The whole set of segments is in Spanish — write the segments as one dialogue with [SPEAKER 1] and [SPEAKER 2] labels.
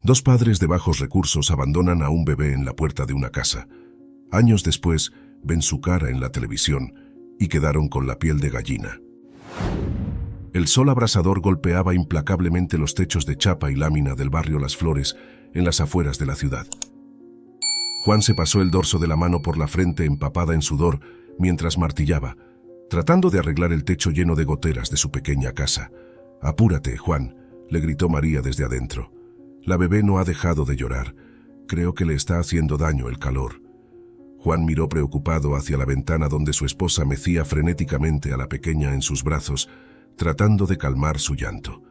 [SPEAKER 1] Dos padres de bajos recursos abandonan a un bebé en la puerta de una casa. Años después, ven su cara en la televisión y quedaron con la piel de gallina. El sol abrasador golpeaba implacablemente los techos de chapa y lámina del barrio Las Flores, en las afueras de la ciudad. Juan se pasó el dorso de la mano por la frente empapada en sudor mientras martillaba, tratando de arreglar el techo lleno de goteras de su pequeña casa. «Apúrate, Juan», le gritó María desde adentro. «La bebé no ha dejado de llorar. Creo que le está haciendo daño el calor». Juan miró preocupado hacia la ventana donde su esposa mecía frenéticamente a la pequeña en sus brazos, tratando de calmar su llanto.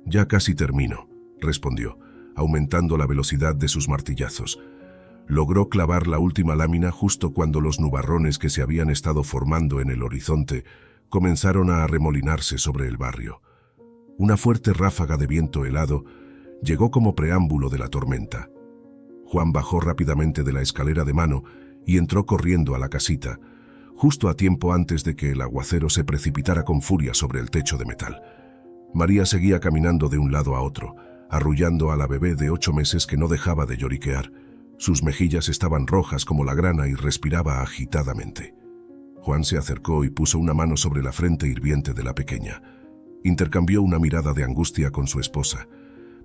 [SPEAKER 1] «Ya casi termino», respondió, aumentando la velocidad de sus martillazos. Logró clavar la última lámina justo cuando los nubarrones que se habían estado formando en el horizonte comenzaron a arremolinarse sobre el barrio. Una fuerte ráfaga de viento helado llegó como preámbulo de la tormenta. Juan bajó rápidamente de la escalera de mano y entró corriendo a la casita, justo a tiempo antes de que el aguacero se precipitara con furia sobre el techo de metal. María seguía caminando de un lado a otro, arrullando a la bebé de 8 meses que no dejaba de lloriquear. Sus mejillas estaban rojas como la grana y respiraba agitadamente. Juan se acercó y puso una mano sobre la frente hirviente de la pequeña. Intercambió una mirada de angustia con su esposa.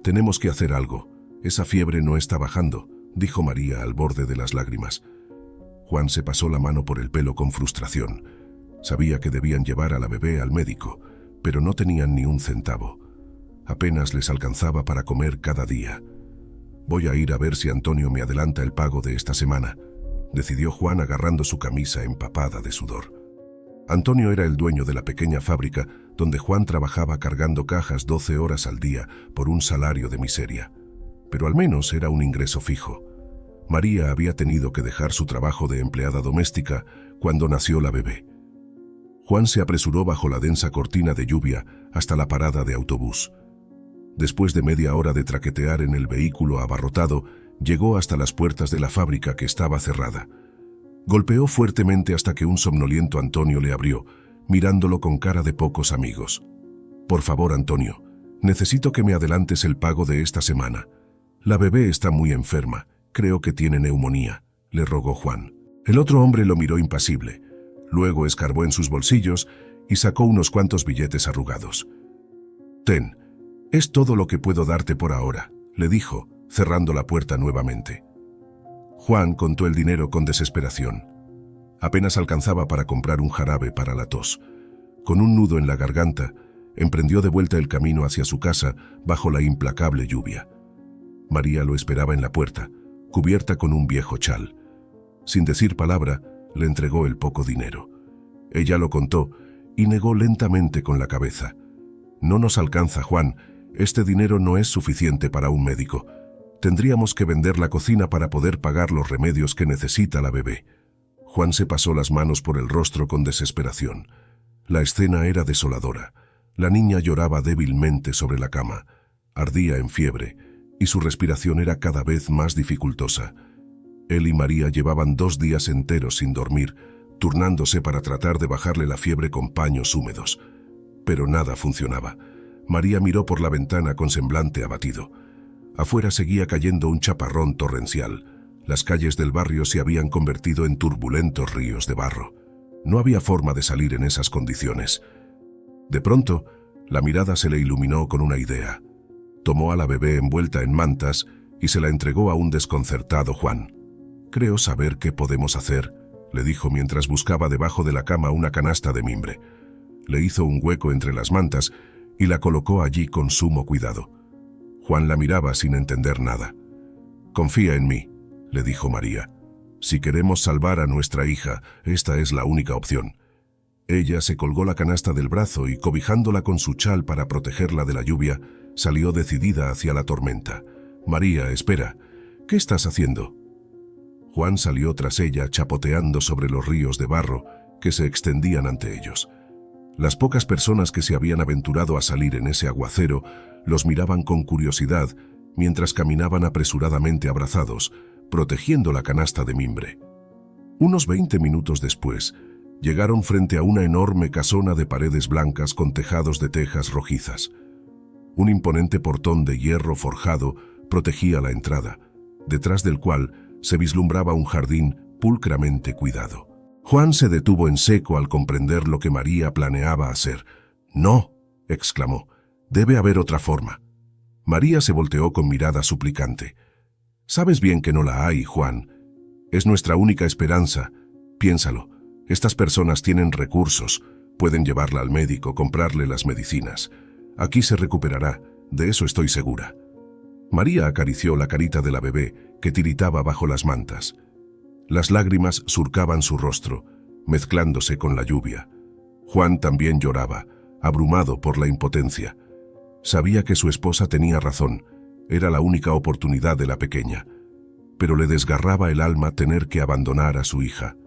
[SPEAKER 1] «Tenemos que hacer algo. Esa fiebre no está bajando», dijo María al borde de las lágrimas. Juan se pasó la mano por el pelo con frustración. Sabía que debían llevar a la bebé al médico, pero no tenían ni un centavo. Apenas les alcanzaba para comer cada día. «Voy a ir a ver si Antonio me adelanta el pago de esta semana», decidió Juan agarrando su camisa empapada de sudor. Antonio era el dueño de la pequeña fábrica donde Juan trabajaba cargando cajas 12 horas al día por un salario de miseria. Pero al menos era un ingreso fijo. María había tenido que dejar su trabajo de empleada doméstica cuando nació la bebé. Juan se apresuró bajo la densa cortina de lluvia hasta la parada de autobús. Después de media hora de traquetear en el vehículo abarrotado, llegó hasta las puertas de la fábrica que estaba cerrada. Golpeó fuertemente hasta que un somnoliento Antonio le abrió, mirándolo con cara de pocos amigos. «Por favor, Antonio, necesito que me adelantes el pago de esta semana. La bebé está muy enferma, creo que tiene neumonía», le rogó Juan. El otro hombre lo miró impasible. Luego escarbó en sus bolsillos y sacó unos cuantos billetes arrugados. «Ten, es todo lo que puedo darte por ahora», le dijo, cerrando la puerta nuevamente. Juan contó el dinero con desesperación. Apenas alcanzaba para comprar un jarabe para la tos. Con un nudo en la garganta, emprendió de vuelta el camino hacia su casa bajo la implacable lluvia. María lo esperaba en la puerta, cubierta con un viejo chal. Sin decir palabra, le entregó el poco dinero. Ella lo contó y negó lentamente con la cabeza. «No nos alcanza, Juan. Este dinero no es suficiente para un médico. Tendríamos que vender la cocina para poder pagar los remedios que necesita la bebé». Juan se pasó las manos por el rostro con desesperación. La escena era desoladora. La niña lloraba débilmente sobre la cama. Ardía en fiebre y su respiración era cada vez más dificultosa. Él y María llevaban 2 días enteros sin dormir, turnándose para tratar de bajarle la fiebre con paños húmedos. Pero nada funcionaba. María miró por la ventana con semblante abatido. Afuera seguía cayendo un chaparrón torrencial. Las calles del barrio se habían convertido en turbulentos ríos de barro. No había forma de salir en esas condiciones. De pronto, la mirada se le iluminó con una idea. Tomó a la bebé envuelta en mantas y se la entregó a un desconcertado Juan. «Creo saber qué podemos hacer», le dijo mientras buscaba debajo de la cama una canasta de mimbre. Le hizo un hueco entre las mantas y la colocó allí con sumo cuidado. Juan la miraba sin entender nada. «Confía en mí», le dijo María. «Si queremos salvar a nuestra hija, esta es la única opción». Ella se colgó la canasta del brazo y, cobijándola con su chal para protegerla de la lluvia, salió decidida hacia la tormenta. «María, espera. ¿Qué estás haciendo?» Juan salió tras ella chapoteando sobre los ríos de barro que se extendían ante ellos. Las pocas personas que se habían aventurado a salir en ese aguacero los miraban con curiosidad mientras caminaban apresuradamente abrazados, protegiendo la canasta de mimbre. Unos 20 minutos después, llegaron frente a una enorme casona de paredes blancas con tejados de tejas rojizas. Un imponente portón de hierro forjado protegía la entrada, detrás del cual se vislumbraba un jardín pulcramente cuidado. Juan se detuvo en seco al comprender lo que María planeaba hacer. «No», exclamó, «debe haber otra forma». María se volteó con mirada suplicante. «Sabes bien que no la hay, Juan. Es nuestra única esperanza. Piénsalo. Estas personas tienen recursos. Pueden llevarla al médico, comprarle las medicinas. Aquí se recuperará, de eso estoy segura». María acarició la carita de la bebé, que tiritaba bajo las mantas. Las lágrimas surcaban su rostro, mezclándose con la lluvia. Juan también lloraba, abrumado por la impotencia. Sabía que su esposa tenía razón, era la única oportunidad de la pequeña, pero le desgarraba el alma tener que abandonar a su hija.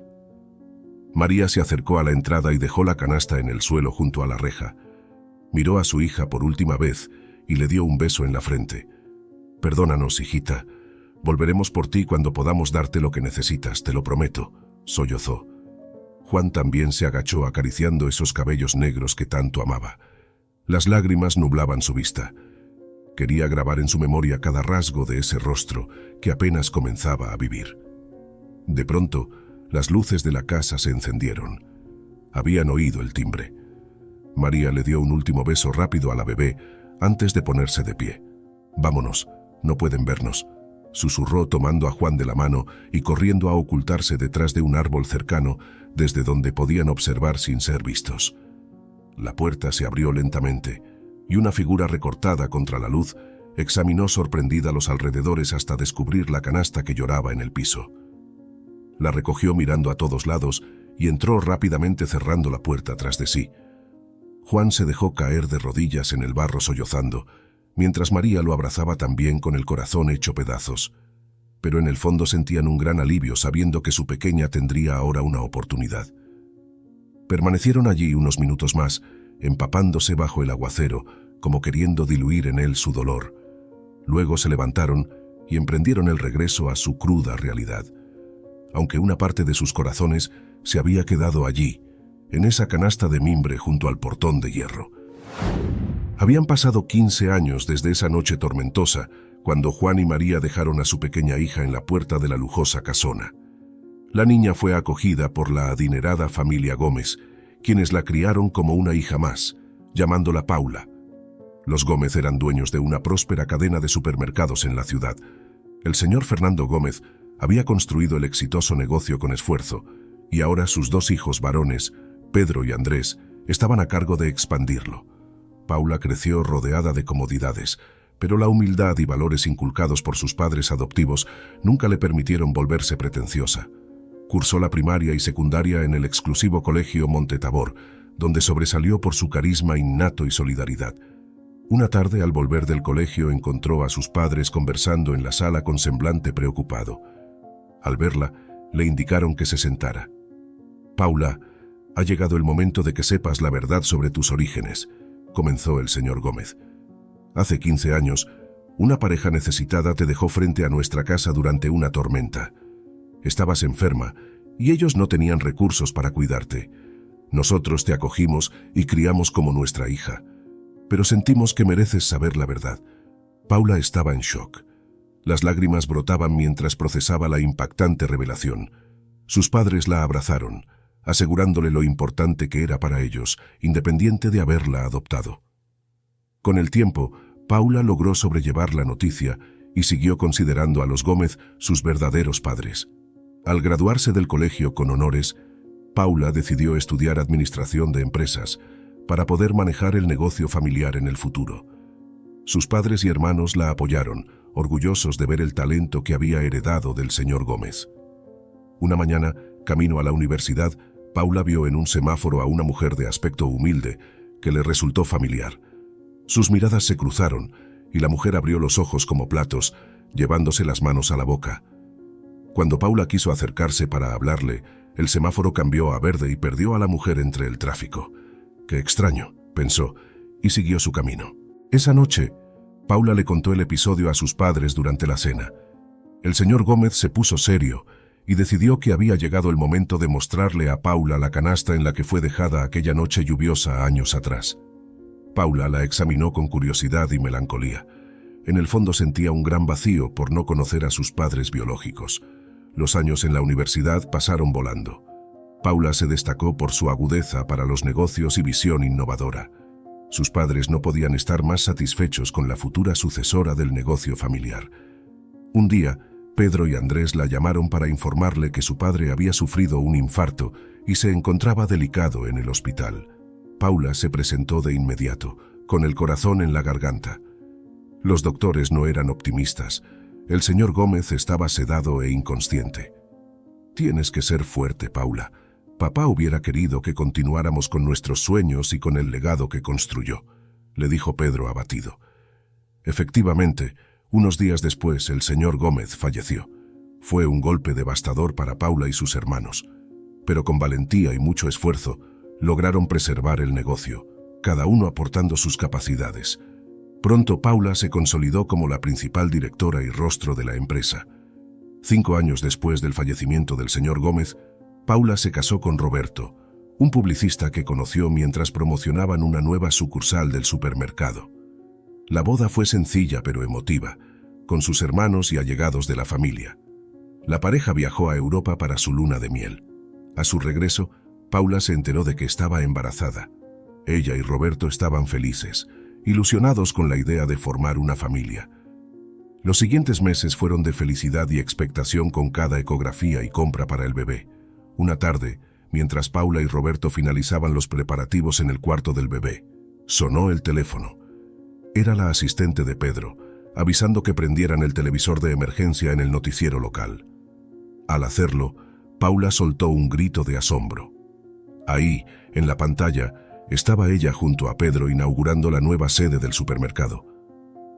[SPEAKER 1] María se acercó a la entrada y dejó la canasta en el suelo junto a la reja. Miró a su hija por última vez y le dio un beso en la frente. «Perdónanos, hijita. Volveremos por ti cuando podamos darte lo que necesitas, te lo prometo», sollozó. Juan también se agachó acariciando esos cabellos negros que tanto amaba. Las lágrimas nublaban su vista. Quería grabar en su memoria cada rasgo de ese rostro que apenas comenzaba a vivir. De pronto, las luces de la casa se encendieron. Habían oído el timbre. María le dio un último beso rápido a la bebé antes de ponerse de pie. «Vámonos, no pueden vernos», susurró tomando a Juan de la mano y corriendo a ocultarse detrás de un árbol cercano desde donde podían observar sin ser vistos. La puerta se abrió lentamente y una figura recortada contra la luz examinó sorprendida los alrededores hasta descubrir la canasta que lloraba en el piso. La recogió mirando a todos lados y entró rápidamente cerrando la puerta tras de sí. Juan se dejó caer de rodillas en el barro sollozando, mientras María lo abrazaba también con el corazón hecho pedazos. Pero en el fondo sentían un gran alivio sabiendo que su pequeña tendría ahora una oportunidad. Permanecieron allí unos minutos más, empapándose bajo el aguacero, como queriendo diluir en él su dolor. Luego se levantaron y emprendieron el regreso a su cruda realidad. Aunque una parte de sus corazones se había quedado allí, en esa canasta de mimbre junto al portón de hierro. Habían pasado 15 años desde esa noche tormentosa, cuando Juan y María dejaron a su pequeña hija en la puerta de la lujosa casona. La niña fue acogida por la adinerada familia Gómez, quienes la criaron como una hija más, llamándola Paula. Los Gómez eran dueños de una próspera cadena de supermercados en la ciudad. El señor Fernando Gómez había construido el exitoso negocio con esfuerzo, y ahora sus dos hijos varones, Pedro y Andrés, estaban a cargo de expandirlo. Paula creció rodeada de comodidades, pero la humildad y valores inculcados por sus padres adoptivos nunca le permitieron volverse pretenciosa. Cursó la primaria y secundaria en el exclusivo colegio Monte Tabor, donde sobresalió por su carisma innato y solidaridad. Una tarde, al volver del colegio, encontró a sus padres conversando en la sala con semblante preocupado. Al verla, le indicaron que se sentara. «Paula, ha llegado el momento de que sepas la verdad sobre tus orígenes», comenzó el señor Gómez. «Hace 15 años, una pareja necesitada te dejó frente a nuestra casa durante una tormenta. Estabas enferma y ellos no tenían recursos para cuidarte. Nosotros te acogimos y criamos como nuestra hija. Pero sentimos que mereces saber la verdad». Paula estaba en shock. Las lágrimas brotaban mientras procesaba la impactante revelación. Sus padres la abrazaron, asegurándole lo importante que era para ellos, independiente de haberla adoptado. Con el tiempo, Paula logró sobrellevar la noticia y siguió considerando a los Gómez sus verdaderos padres. Al graduarse del colegio con honores, Paula decidió estudiar administración de empresas para poder manejar el negocio familiar en el futuro. Sus padres y hermanos la apoyaron, orgullosos de ver el talento que había heredado del señor Gómez. Una mañana, camino a la universidad, Paula vio en un semáforo a una mujer de aspecto humilde que le resultó familiar. Sus miradas se cruzaron y la mujer abrió los ojos como platos, llevándose las manos a la boca. Cuando Paula quiso acercarse para hablarle, el semáforo cambió a verde y perdió a la mujer entre el tráfico. «Qué extraño», pensó, y siguió su camino. Esa noche, Paula le contó el episodio a sus padres durante la cena. El señor Gómez se puso serio y decidió que había llegado el momento de mostrarle a Paula la canasta en la que fue dejada aquella noche lluviosa años atrás. Paula la examinó con curiosidad y melancolía. En el fondo sentía un gran vacío por no conocer a sus padres biológicos. Los años en la universidad pasaron volando. Paula se destacó por su agudeza para los negocios y visión innovadora. Sus padres no podían estar más satisfechos con la futura sucesora del negocio familiar. Un día, Pedro y Andrés la llamaron para informarle que su padre había sufrido un infarto y se encontraba delicado en el hospital. Paula se presentó de inmediato, con el corazón en la garganta. Los doctores no eran optimistas. El señor Gómez estaba sedado e inconsciente. «Tienes que ser fuerte, Paula. Papá hubiera querido que continuáramos con nuestros sueños y con el legado que construyó», le dijo Pedro abatido. Efectivamente, unos días después el señor Gómez falleció. Fue un golpe devastador para Paula y sus hermanos, pero con valentía y mucho esfuerzo lograron preservar el negocio, cada uno aportando sus capacidades. Pronto Paula se consolidó como la principal directora y rostro de la empresa. 5 años después del fallecimiento del señor Gómez, Paula se casó con Roberto, un publicista que conoció mientras promocionaban una nueva sucursal del supermercado. La boda fue sencilla pero emotiva, con sus hermanos y allegados de la familia. La pareja viajó a Europa para su luna de miel. A su regreso, Paula se enteró de que estaba embarazada. Ella y Roberto estaban felices, ilusionados con la idea de formar una familia. Los siguientes meses fueron de felicidad y expectación con cada ecografía y compra para el bebé. Una tarde, mientras Paula y Roberto finalizaban los preparativos en el cuarto del bebé, sonó el teléfono. Era la asistente de Pedro, avisando que prendieran el televisor de emergencia en el noticiero local. Al hacerlo, Paula soltó un grito de asombro. Ahí, en la pantalla, estaba ella junto a Pedro inaugurando la nueva sede del supermercado.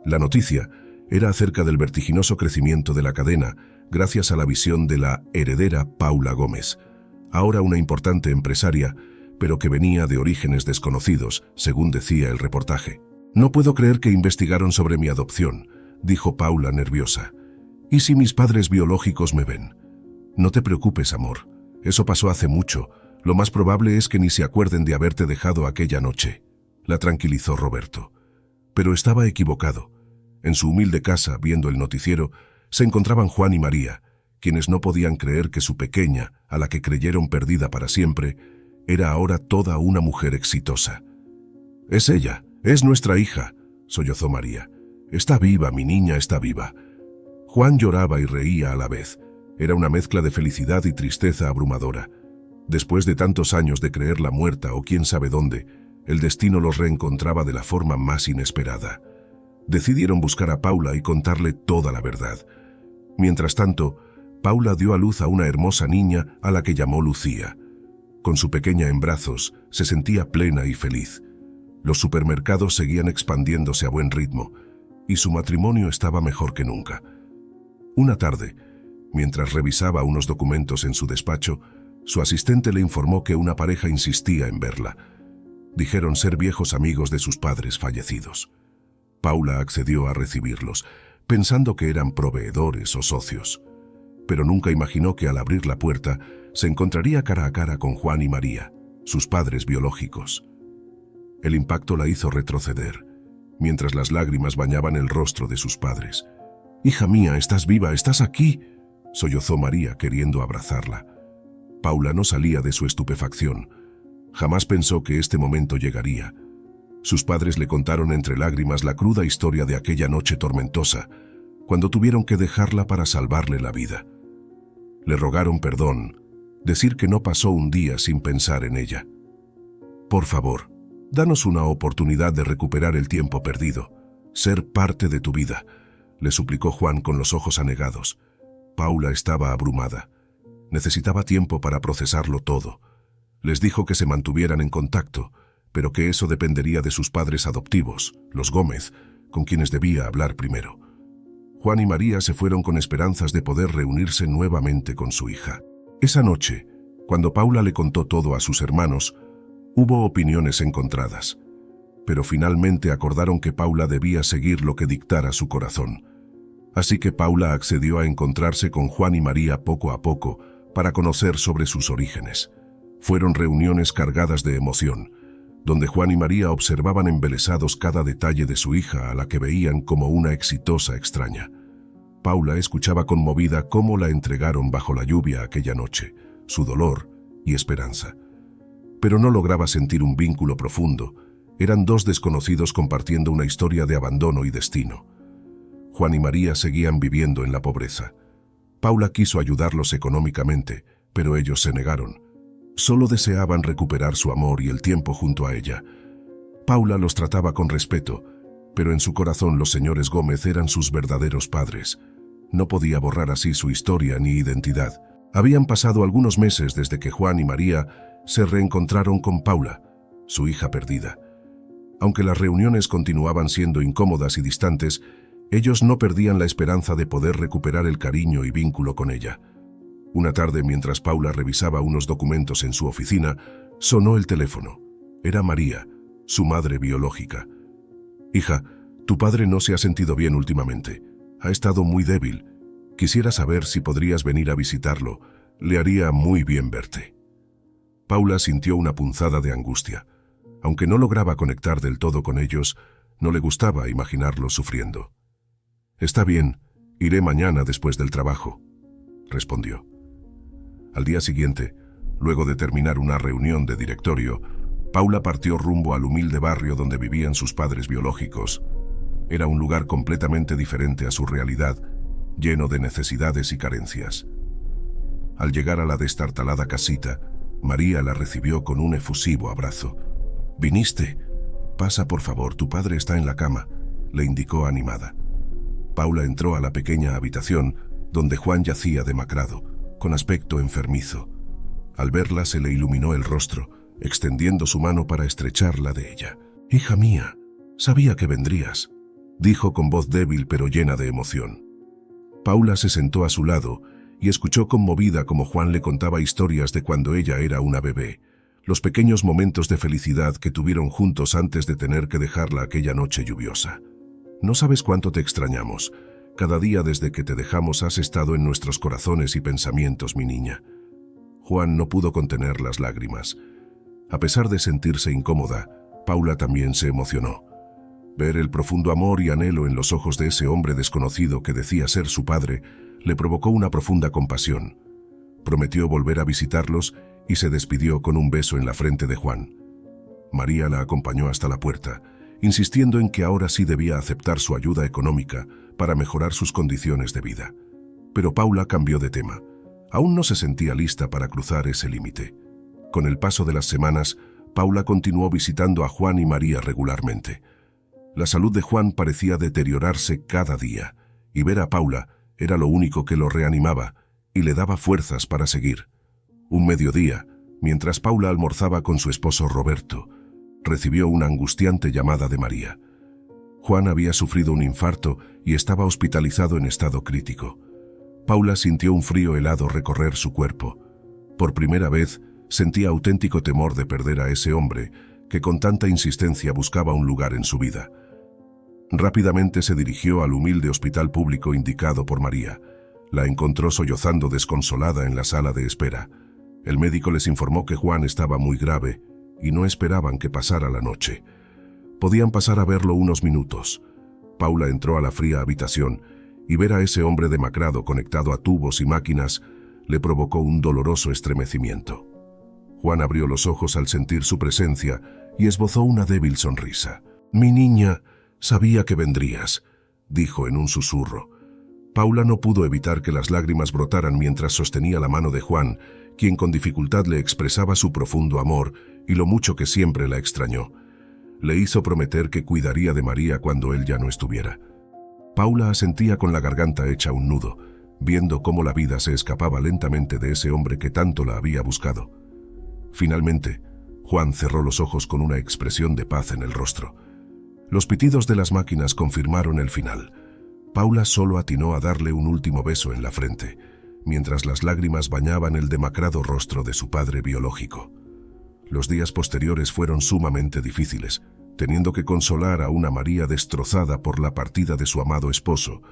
[SPEAKER 1] La noticia era acerca del vertiginoso crecimiento de la cadena gracias a la visión de la heredera Paula Gómez, ahora una importante empresaria, pero que venía de orígenes desconocidos, según decía el reportaje. «No puedo creer que investigaron sobre mi adopción», dijo Paula nerviosa. «¿Y si mis padres biológicos me ven?» «No te preocupes, amor. Eso pasó hace mucho. Lo más probable es que ni se acuerden de haberte dejado aquella noche», la tranquilizó Roberto. Pero estaba equivocado. En su humilde casa, viendo el noticiero, se encontraban Juan y María, quienes no podían creer que su pequeña, a la que creyeron perdida para siempre, era ahora toda una mujer exitosa. «Es ella, es nuestra hija», sollozó María. «Está viva, mi niña está viva». Juan lloraba y reía a la vez. Era una mezcla de felicidad y tristeza abrumadora. Después de tantos años de creerla muerta o quién sabe dónde, el destino los reencontraba de la forma más inesperada. Decidieron buscar a Paula y contarle toda la verdad. Mientras tanto, Paula dio a luz a una hermosa niña a la que llamó Lucía. Con su pequeña en brazos, se sentía plena y feliz. Los supermercados seguían expandiéndose a buen ritmo, y su matrimonio estaba mejor que nunca. Una tarde, mientras revisaba unos documentos en su despacho, su asistente le informó que una pareja insistía en verla. Dijeron ser viejos amigos de sus padres fallecidos. Paula accedió a recibirlos, pensando que eran proveedores o socios. Pero nunca imaginó que al abrir la puerta se encontraría cara a cara con Juan y María, sus padres biológicos. El impacto la hizo retroceder, mientras las lágrimas bañaban el rostro de sus padres. «Hija mía, estás viva, estás aquí», sollozó María queriendo abrazarla. Paula no salía de su estupefacción. Jamás pensó que este momento llegaría. Sus padres le contaron entre lágrimas la cruda historia de aquella noche tormentosa, cuando tuvieron que dejarla para salvarle la vida. Le rogaron perdón, decir que no pasó un día sin pensar en ella. «Por favor, danos una oportunidad de recuperar el tiempo perdido, ser parte de tu vida», le suplicó Juan con los ojos anegados. Paula estaba abrumada. Necesitaba tiempo para procesarlo todo. Les dijo que se mantuvieran en contacto, pero que eso dependería de sus padres adoptivos, los Gómez, con quienes debía hablar primero. Juan y María se fueron con esperanzas de poder reunirse nuevamente con su hija. Esa noche, cuando Paula le contó todo a sus hermanos, hubo opiniones encontradas, pero finalmente acordaron que Paula debía seguir lo que dictara su corazón. Así que Paula accedió a encontrarse con Juan y María poco a poco para conocer sobre sus orígenes. Fueron reuniones cargadas de emoción. donde Juan y María observaban embelesados cada detalle de su hija, a la que veían como una exitosa extraña. Paula escuchaba conmovida cómo la entregaron bajo la lluvia aquella noche, su dolor y esperanza. Pero no lograba sentir un vínculo profundo. Eran dos desconocidos compartiendo una historia de abandono y destino. Juan y María seguían viviendo en la pobreza. Paula quiso ayudarlos económicamente, pero ellos se negaron. Solo deseaban recuperar su amor y el tiempo junto a ella. Paula los trataba con respeto, pero en su corazón los señores Gómez eran sus verdaderos padres. No podía borrar así su historia ni identidad. Habían pasado algunos meses desde que Juan y María se reencontraron con Paula, su hija perdida. Aunque las reuniones continuaban siendo incómodas y distantes, ellos no perdían la esperanza de poder recuperar el cariño y vínculo con ella. Una tarde, mientras Paula revisaba unos documentos en su oficina, sonó el teléfono. Era María, su madre biológica. «Hija, tu padre no se ha sentido bien últimamente. Ha estado muy débil. Quisiera saber si podrías venir a visitarlo. Le haría muy bien verte». Paula sintió una punzada de angustia. Aunque no lograba conectar del todo con ellos, no le gustaba imaginarlos sufriendo. «Está bien, iré mañana después del trabajo», respondió. Al día siguiente, luego de terminar una reunión de directorio, Paula partió rumbo al humilde barrio donde vivían sus padres biológicos. Era un lugar completamente diferente a su realidad, lleno de necesidades y carencias. Al llegar a la destartalada casita, María la recibió con un efusivo abrazo. «¿Viniste? Pasa, por favor, tu padre está en la cama», le indicó animada. Paula entró a la pequeña habitación donde Juan yacía demacrado, con aspecto enfermizo. Al verla se le iluminó el rostro, extendiendo su mano para estrecharla de ella. «Hija mía, sabía que vendrías», dijo con voz débil pero llena de emoción. Paula se sentó a su lado y escuchó conmovida cómo Juan le contaba historias de cuando ella era una bebé, los pequeños momentos de felicidad que tuvieron juntos antes de tener que dejarla aquella noche lluviosa. «No sabes cuánto te extrañamos. Cada día desde que te dejamos has estado en nuestros corazones y pensamientos, mi niña». Juan no pudo contener las lágrimas. A pesar de sentirse incómoda, Paula también se emocionó. Ver el profundo amor y anhelo en los ojos de ese hombre desconocido que decía ser su padre le provocó una profunda compasión. Prometió volver a visitarlos y se despidió con un beso en la frente de Juan. María la acompañó hasta la puerta, insistiendo en que ahora sí debía aceptar su ayuda económica para mejorar sus condiciones de vida. Pero Paula cambió de tema. Aún no se sentía lista para cruzar ese límite. Con el paso de las semanas, Paula continuó visitando a Juan y María regularmente. La salud de Juan parecía deteriorarse cada día, y ver a Paula era lo único que lo reanimaba y le daba fuerzas para seguir. Un mediodía, mientras Paula almorzaba con su esposo Roberto, recibió una angustiante llamada de María. Juan había sufrido un infarto y estaba hospitalizado en estado crítico. Paula sintió un frío helado recorrer su cuerpo. Por primera vez, sentía auténtico temor de perder a ese hombre que con tanta insistencia buscaba un lugar en su vida. Rápidamente se dirigió al humilde hospital público indicado por María. La encontró sollozando desconsolada en la sala de espera. El médico les informó que Juan estaba muy grave y no esperaban que pasara la noche. Podían pasar a verlo unos minutos. Paula entró a la fría habitación y ver a ese hombre demacrado conectado a tubos y máquinas le provocó un doloroso estremecimiento. Juan abrió los ojos al sentir su presencia y esbozó una débil sonrisa. «Mi niña, sabía que vendrías», dijo en un susurro. Paula no pudo evitar que las lágrimas brotaran mientras sostenía la mano de Juan, quien con dificultad le expresaba su profundo amor y lo mucho que siempre la extrañó. Le hizo prometer que cuidaría de María cuando él ya no estuviera. Paula asentía con la garganta hecha un nudo, viendo cómo la vida se escapaba lentamente de ese hombre que tanto la había buscado. Finalmente, Juan cerró los ojos con una expresión de paz en el rostro. Los pitidos de las máquinas confirmaron el final. Paula solo atinó a darle un último beso en la frente, mientras las lágrimas bañaban el demacrado rostro de su padre biológico. Los días posteriores fueron sumamente difíciles, teniendo que consolar a una María destrozada por la partida de su amado esposo,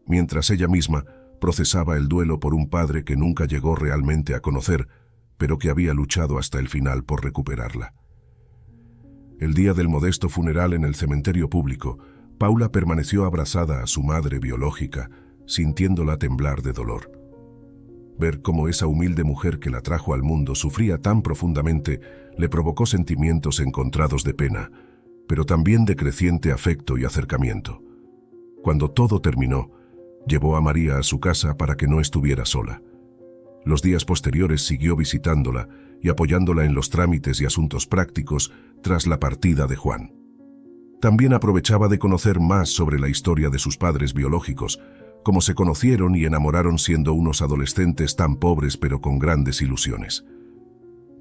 [SPEAKER 1] mientras ella misma procesaba el duelo por un padre que nunca llegó realmente a conocer, pero que había luchado hasta el final por recuperarla. El día del modesto funeral en el cementerio público, Paula permaneció abrazada a su madre biológica, sintiéndola temblar de dolor. Ver cómo esa humilde mujer que la trajo al mundo sufría tan profundamente le provocó sentimientos encontrados de pena, pero también de creciente afecto y acercamiento. Cuando todo terminó, llevó a María a su casa para que no estuviera sola. Los días posteriores siguió visitándola y apoyándola en los trámites y asuntos prácticos tras la partida de Juan. También aprovechaba de conocer más sobre la historia de sus padres biológicos, cómo se conocieron y enamoraron siendo unos adolescentes tan pobres pero con grandes ilusiones.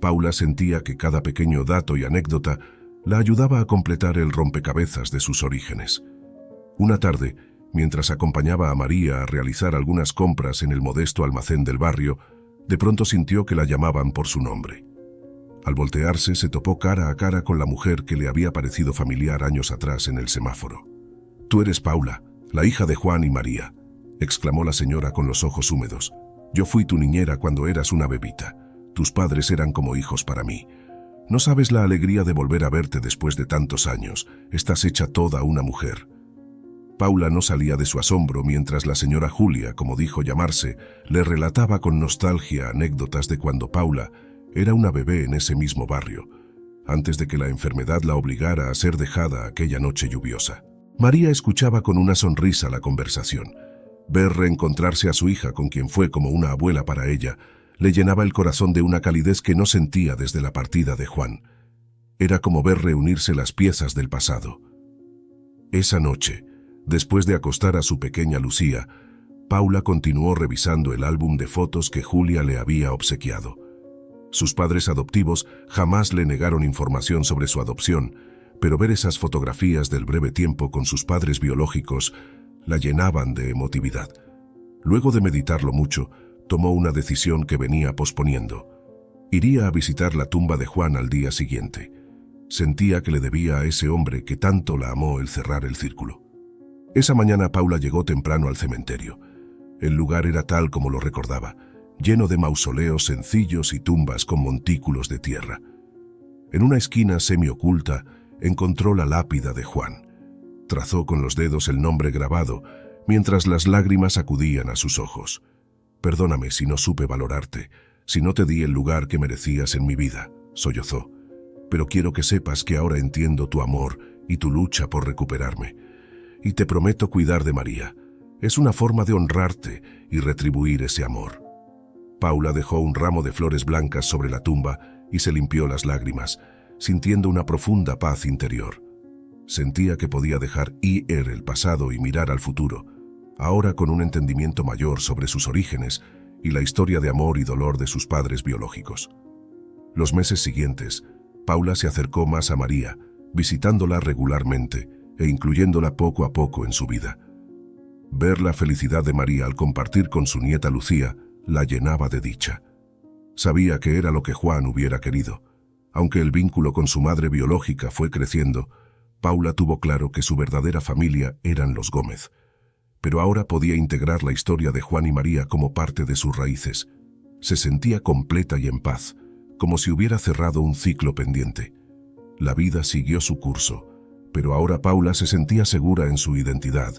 [SPEAKER 1] Paula sentía que cada pequeño dato y anécdota la ayudaba a completar el rompecabezas de sus orígenes. Una tarde, mientras acompañaba a María a realizar algunas compras en el modesto almacén del barrio, de pronto sintió que la llamaban por su nombre. Al voltearse, se topó cara a cara con la mujer que le había parecido familiar años atrás en el semáforo. «Tú eres Paula, la hija de Juan y María», exclamó la señora con los ojos húmedos. «Yo fui tu niñera cuando eras una bebita. Tus padres eran como hijos para mí. No sabes la alegría de volver a verte después de tantos años. Estás hecha toda una mujer». Paula no salía de su asombro mientras la señora Julia, como dijo llamarse, le relataba con nostalgia anécdotas de cuando Paula era una bebé en ese mismo barrio, antes de que la enfermedad la obligara a ser dejada aquella noche lluviosa. María escuchaba con una sonrisa la conversación. Ver reencontrarse a su hija, con quien fue como una abuela para ella, le llenaba el corazón de una calidez que no sentía desde la partida de Juan. Era como ver reunirse las piezas del pasado. Esa noche, después de acostar a su pequeña Lucía, Paula continuó revisando el álbum de fotos que Julia le había obsequiado. Sus padres adoptivos jamás le negaron información sobre su adopción, pero ver esas fotografías del breve tiempo con sus padres biológicos la llenaban de emotividad. Luego de meditarlo mucho, tomó una decisión que venía posponiendo. Iría a visitar la tumba de Juan al día siguiente. Sentía que le debía a ese hombre que tanto la amó el cerrar el círculo. Esa mañana Paula llegó temprano al cementerio. El lugar era tal como lo recordaba, lleno de mausoleos sencillos y tumbas con montículos de tierra. En una esquina semioculta encontró la lápida de Juan. Trazó con los dedos el nombre grabado, mientras las lágrimas acudían a sus ojos. «Perdóname si no supe valorarte, si no te di el lugar que merecías en mi vida», sollozó. «Pero quiero que sepas que ahora entiendo tu amor y tu lucha por recuperarme. Y te prometo cuidar de María. Es una forma de honrarte y retribuir ese amor». Paula dejó un ramo de flores blancas sobre la tumba y se limpió las lágrimas, sintiendo una profunda paz interior. Sentía que podía dejar ir el pasado y mirar al futuro, ahora con un entendimiento mayor sobre sus orígenes y la historia de amor y dolor de sus padres biológicos. Los meses siguientes, Paula se acercó más a María, visitándola regularmente e incluyéndola poco a poco en su vida. Ver la felicidad de María al compartir con su nieta Lucía la llenaba de dicha. Sabía que era lo que Juan hubiera querido. Aunque el vínculo con su madre biológica fue creciendo, Paula tuvo claro que su verdadera familia eran los Gómez. Pero ahora podía integrar la historia de Juan y María como parte de sus raíces. Se sentía completa y en paz, como si hubiera cerrado un ciclo pendiente. La vida siguió su curso, pero ahora Paula se sentía segura en su identidad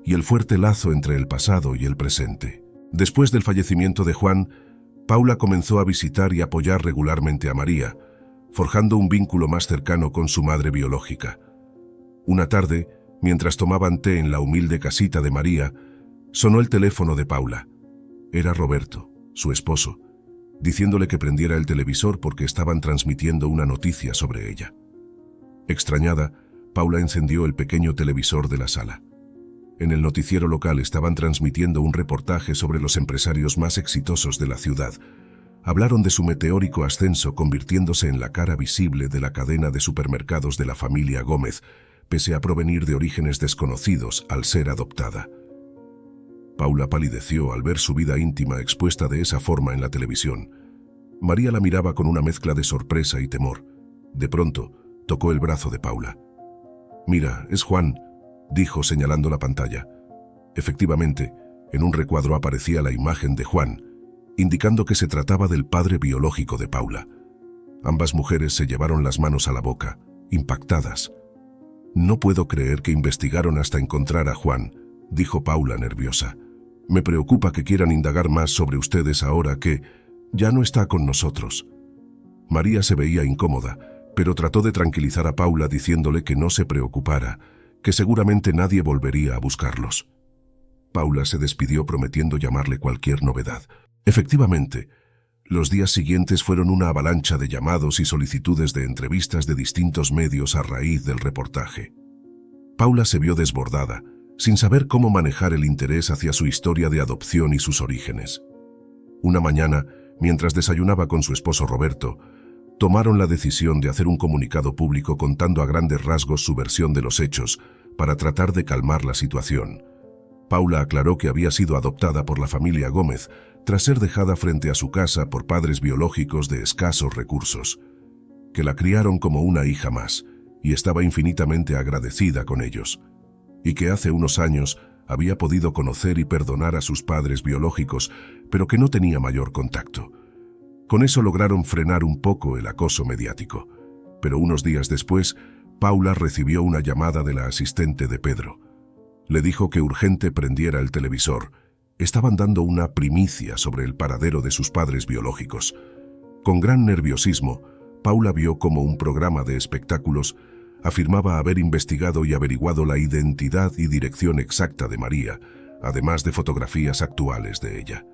[SPEAKER 1] y el fuerte lazo entre el pasado y el presente. Después del fallecimiento de Juan, Paula comenzó a visitar y apoyar regularmente a María, forjando un vínculo más cercano con su madre biológica. Una tarde, mientras tomaban té en la humilde casita de María, sonó el teléfono de Paula. Era Roberto, su esposo, diciéndole que prendiera el televisor porque estaban transmitiendo una noticia sobre ella. Extrañada, Paula encendió el pequeño televisor de la sala. En el noticiero local estaban transmitiendo un reportaje sobre los empresarios más exitosos de la ciudad. Hablaron de su meteórico ascenso, convirtiéndose en la cara visible de la cadena de supermercados de la familia Gómez, pese a provenir de orígenes desconocidos al ser adoptada. Paula palideció al ver su vida íntima expuesta de esa forma en la televisión. María la miraba con una mezcla de sorpresa y temor. De pronto, tocó el brazo de Paula. «Mira, es Juan», dijo señalando la pantalla. Efectivamente, en un recuadro aparecía la imagen de Juan, indicando que se trataba del padre biológico de Paula. Ambas mujeres se llevaron las manos a la boca, impactadas. «No puedo creer que investigaron hasta encontrar a Juan», dijo Paula nerviosa. «Me preocupa que quieran indagar más sobre ustedes ahora que ya no está con nosotros». María se veía incómoda, pero trató de tranquilizar a Paula diciéndole que no se preocupara, que seguramente nadie volvería a buscarlos. Paula se despidió prometiendo llamarle cualquier novedad. Efectivamente, los días siguientes fueron una avalancha de llamados y solicitudes de entrevistas de distintos medios a raíz del reportaje. Paula se vio desbordada, sin saber cómo manejar el interés hacia su historia de adopción y sus orígenes. Una mañana, mientras desayunaba con su esposo Roberto, tomaron la decisión de hacer un comunicado público contando a grandes rasgos su versión de los hechos para tratar de calmar la situación. Paula aclaró que había sido adoptada por la familia Gómez tras ser dejada frente a su casa por padres biológicos de escasos recursos, que la criaron como una hija más y estaba infinitamente agradecida con ellos, y que hace unos años había podido conocer y perdonar a sus padres biológicos, pero que no tenía mayor contacto. Con eso lograron frenar un poco el acoso mediático, pero unos días después, Paula recibió una llamada de la asistente de Pedro. Le dijo que urgente prendiera el televisor. Estaban dando una primicia sobre el paradero de sus padres biológicos. Con gran nerviosismo, Paula vio cómo un programa de espectáculos afirmaba haber investigado y averiguado la identidad y dirección exacta de María, además de fotografías actuales de ella.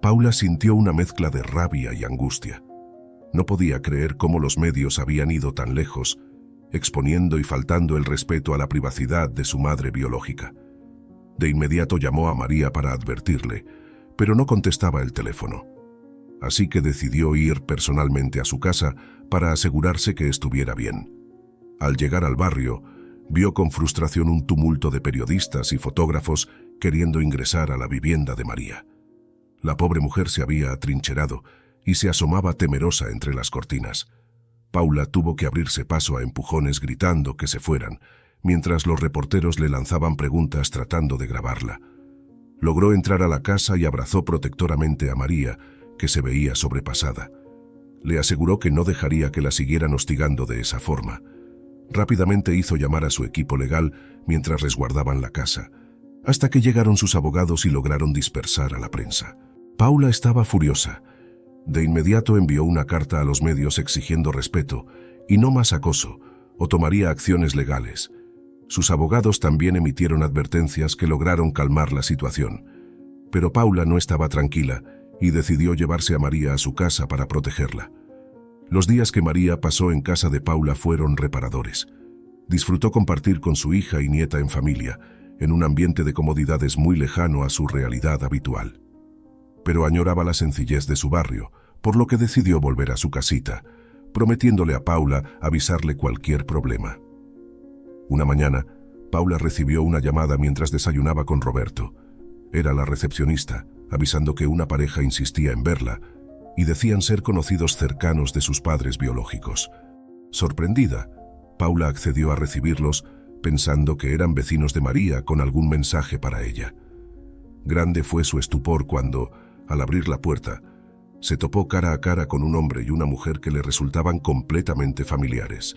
[SPEAKER 1] Paula sintió una mezcla de rabia y angustia. No podía creer cómo los medios habían ido tan lejos, exponiendo y faltando el respeto a la privacidad de su madre biológica. De inmediato llamó a María para advertirle, pero no contestaba el teléfono. Así que decidió ir personalmente a su casa para asegurarse que estuviera bien. Al llegar al barrio, vio con frustración un tumulto de periodistas y fotógrafos queriendo ingresar a la vivienda de María. La pobre mujer se había atrincherado y se asomaba temerosa entre las cortinas. Paula tuvo que abrirse paso a empujones gritando que se fueran, mientras los reporteros le lanzaban preguntas tratando de grabarla. Logró entrar a la casa y abrazó protectoramente a María, que se veía sobrepasada. Le aseguró que no dejaría que la siguieran hostigando de esa forma. Rápidamente hizo llamar a su equipo legal mientras resguardaban la casa, hasta que llegaron sus abogados y lograron dispersar a la prensa. Paula estaba furiosa. De inmediato envió una carta a los medios exigiendo respeto y no más acoso, o tomaría acciones legales. Sus abogados también emitieron advertencias que lograron calmar la situación. Pero Paula no estaba tranquila y decidió llevarse a María a su casa para protegerla. Los días que María pasó en casa de Paula fueron reparadores. Disfrutó compartir con su hija y nieta en familia, en un ambiente de comodidades muy lejano a su realidad habitual. Pero añoraba la sencillez de su barrio, por lo que decidió volver a su casita, prometiéndole a Paula avisarle cualquier problema. Una mañana, Paula recibió una llamada mientras desayunaba con Roberto. Era la recepcionista, avisando que una pareja insistía en verla, y decían ser conocidos cercanos de sus padres biológicos. Sorprendida, Paula accedió a recibirlos, pensando que eran vecinos de María con algún mensaje para ella. Grande fue su estupor cuando, al abrir la puerta, se topó cara a cara con un hombre y una mujer que le resultaban completamente familiares.